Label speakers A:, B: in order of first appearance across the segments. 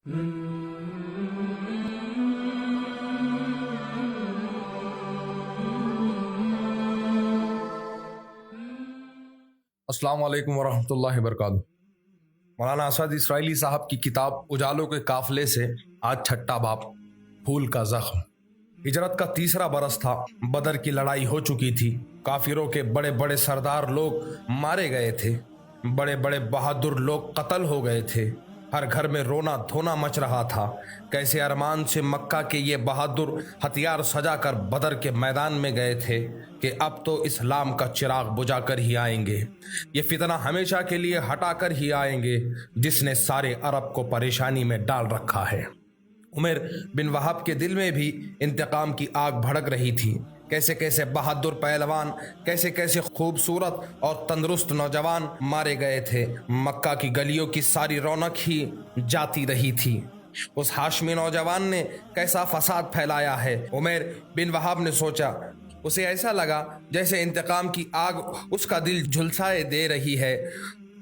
A: السلام علیکم ورحمۃ اللہ وبرکاتہ۔ مولانا اسد اسرائیلی صاحب کی کتاب اجالوں کے قافلے سے آج چھٹا باب، پھول کا زخم۔ ہجرت کا تیسرا برس تھا، بدر کی لڑائی ہو چکی تھی، کافروں کے بڑے بڑے سردار لوگ مارے گئے تھے، بڑے بڑے بہادر لوگ قتل ہو گئے تھے، ہر گھر میں رونا دھونا مچ رہا تھا۔ کیسے ارمان سے مکہ کے یہ بہادر ہتھیار سجا کر بدر کے میدان میں گئے تھے کہ اب تو اسلام کا چراغ بجھا کر ہی آئیں گے، یہ فتنہ ہمیشہ کے لیے ہٹا کر ہی آئیں گے جس نے سارے عرب کو پریشانی میں ڈال رکھا ہے۔ عمیر بن وہب کے دل میں بھی انتقام کی آگ بھڑک رہی تھی۔ کیسے کیسے بہادر پہلوان، کیسے کیسے خوبصورت اور تندرست نوجوان مارے گئے تھے۔ مکہ کی گلیوں کی ساری رونق ہی جاتی رہی تھی۔ اس ہاشمی نوجوان نے کیسا فساد پھیلایا ہے۔ عمیر بن وہب نے سوچا، اسے ایسا لگا جیسے انتقام کی آگ اس کا دل جھلسائے دے رہی ہے۔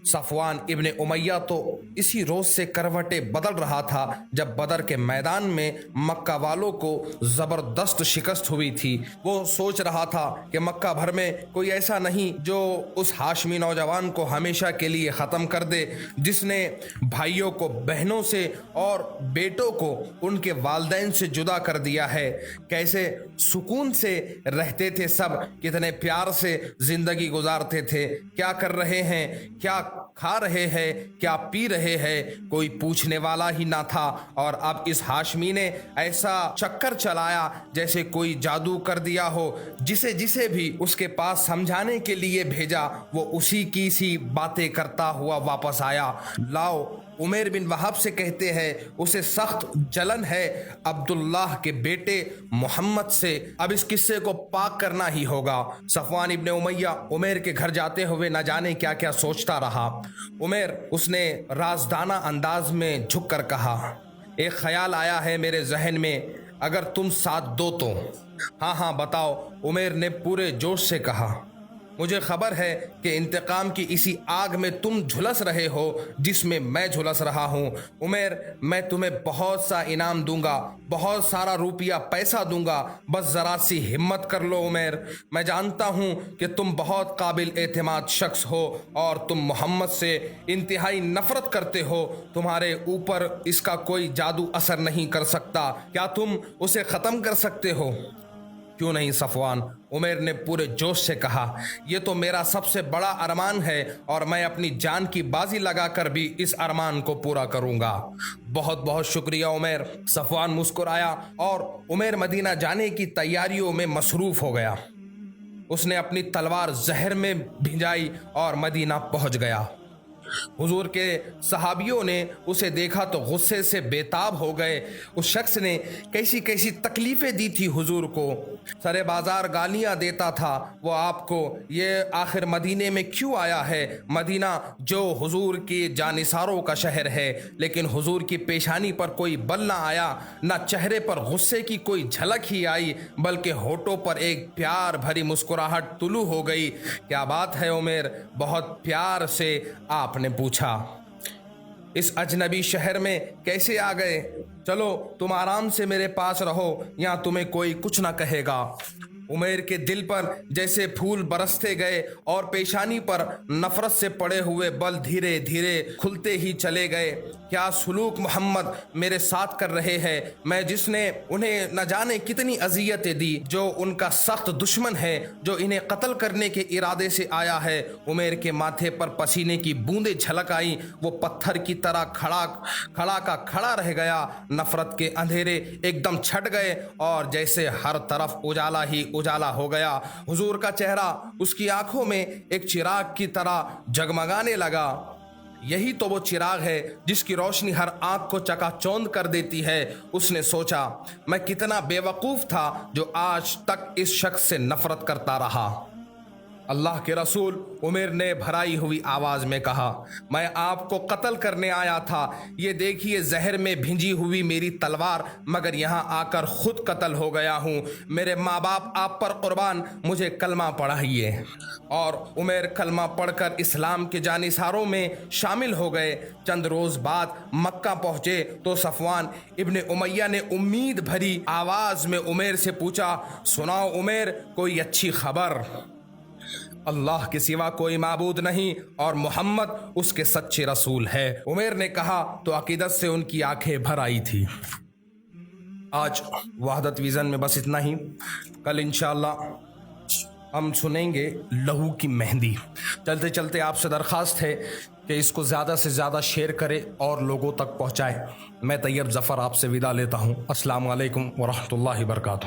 A: صفوان ابن امیہ تو اسی روز سے کروٹیں بدل رہا تھا جب بدر کے میدان میں مکہ والوں کو زبردست شکست ہوئی تھی۔ وہ سوچ رہا تھا کہ مکہ بھر میں کوئی ایسا نہیں جو اس ہاشمی نوجوان کو ہمیشہ کے لیے ختم کر دے، جس نے بھائیوں کو بہنوں سے اور بیٹوں کو ان کے والدین سے جدا کر دیا ہے۔ کیسے سکون سے رہتے تھے سب، کتنے پیار سے زندگی گزارتے تھے، کیا کر رہے ہیں، کیا کھا رہے ہیں، کیا پی رہے ہیں، کوئی پوچھنے والا ہی نہ تھا۔ اور اب اس ہاشمی نے ایسا چکر چلایا جیسے کوئی جادو کر دیا ہو۔ جسے بھی اس کے پاس سمجھانے کے لیے بھیجا وہ اسی کی سی باتیں کرتا ہوا واپس آیا۔ لاؤ، عمیر بن وہب سے کہتے ہیں، اسے سخت جلن ہے عبداللہ کے بیٹے محمد سے، اب اس قصے کو پاک کرنا ہی ہوگا۔ صفوان ابن امیہ عمیر کے گھر جاتے ہوئے نہ جانے کیا کیا سوچتا رہا۔ عمیر، اس نے رازدانہ انداز میں جھک کر کہا، ایک خیال آیا ہے میرے ذہن میں، اگر تم ساتھ دو تو۔ ہاں بتاؤ، عمیر نے پورے جوش سے کہا۔ مجھے خبر ہے کہ انتقام کی اسی آگ میں تم جھلس رہے ہو جس میں میں جھلس رہا ہوں۔ عمیر، میں تمہیں بہت سا انعام دوں گا، بہت سارا روپیہ پیسہ دوں گا، بس ذرا سی ہمت کر لو عمیر۔ میں جانتا ہوں کہ تم بہت قابل اعتماد شخص ہو اور تم محمد سے انتہائی نفرت کرتے ہو، تمہارے اوپر اس کا کوئی جادو اثر نہیں کر سکتا، کیا تم اسے ختم کر سکتے ہو؟ کیوں نہیں صفوان، عمیر نے پورے جوش سے کہا، یہ تو میرا سب سے بڑا ارمان ہے اور میں اپنی جان کی بازی لگا کر بھی اس ارمان کو پورا کروں گا۔ بہت بہت شکریہ عمیر۔ صفوان مسکرایا اور عمیر مدینہ جانے کی تیاریوں میں مصروف ہو گیا۔ اس نے اپنی تلوار زہر میں بھنجائی اور مدینہ پہنچ گیا۔ حضور کے صحابیوں نے اسے دیکھا تو غصے سے بےتاب ہو گئے۔ اس شخص نے کیسی کیسی تکلیفیں دی تھی حضور کو، سرے بازار گالیاں دیتا تھا وہ آپ کو، یہ آخر مدینے میں کیوں آیا ہے؟ مدینہ جو حضور کے جانثاروں کا شہر ہے، لیکن حضور کی پیشانی پر کوئی بل نہ آیا، نہ چہرے پر غصے کی کوئی جھلک ہی آئی، بلکہ ہونٹوں پر ایک پیار بھری مسکراہٹ طلوع ہو گئی۔ کیا بات ہے عمیر؟ بہت پیار سے آپ نے پوچھا۔ اس اجنبی شہر میں کیسے آ گئے؟ چلو تم آرام سے میرے پاس رہو، یہاں تمہیں کوئی کچھ نہ کہے گا۔ عمیر کے دل پر جیسے پھول برستے گئے اور پیشانی پر نفرت سے پڑے ہوئے بل دھیرے دھیرے کھلتے ہی چلے گئے۔ کیا سلوک محمد میرے ساتھ کر رہے ہیں، میں جس نے انہیں نہ جانے کتنی اذیتیں دی، جو ان کا سخت دشمن ہے، جو انہیں قتل کرنے کے ارادے سے آیا ہے۔ عمیر کے ماتھے پر پسینے کی بوندیں جھلک آئیں، وہ پتھر کی طرح کھڑا کا کھڑا رہ گیا۔ نفرت کے اندھیرے ایک دم چھٹ گئے اور جیسے ہر طرف اجالا ہی اجالا ہو گیا۔ حضور کا چہرہ اس کی آنکھوں میں ایک چراغ کی طرح جگمگانے لگا۔ یہی تو وہ چراغ ہے جس کی روشنی ہر آنکھ کو چکا چوند کر دیتی ہے۔ اس نے سوچا، میں کتنا بے وقوف تھا جو آج تک اس شخص سے نفرت کرتا رہا۔ اللہ کے رسول عمر نے بھرائی ہوئی آواز میں کہا، میں آپ کو قتل کرنے آیا تھا، یہ دیکھیے زہر میں بھنجی ہوئی میری تلوار، مگر یہاں آ کر خود قتل ہو گیا ہوں، میرے ماں باپ آپ پر قربان، مجھے کلمہ پڑھائیے۔ اور عمر کلمہ پڑھ کر اسلام کے جانثاروں میں شامل ہو گئے۔ چند روز بعد مکہ پہنچے تو صفوان ابن امیہ نے امید بھری آواز میں عمر سے پوچھا، سناؤ عمر، کوئی اچھی خبر؟ اللہ کے سوا کوئی معبود نہیں اور محمد اس کے سچے رسول ہے، عمر نے کہا تو عقیدت سے ان کی آنکھیں بھر آئی تھی۔ آج وحدت ویژن میں بس اتنا ہی، کل انشاءاللہ ہم سنیں گے لہو کی مہندی۔ چلتے چلتے آپ سے درخواست ہے کہ اس کو زیادہ سے زیادہ شیئر کرے اور لوگوں تک پہنچائے۔ میں طیب ظفر آپ سے وداع لیتا ہوں۔ السلام علیکم ورحمۃ اللہ وبرکاتہ۔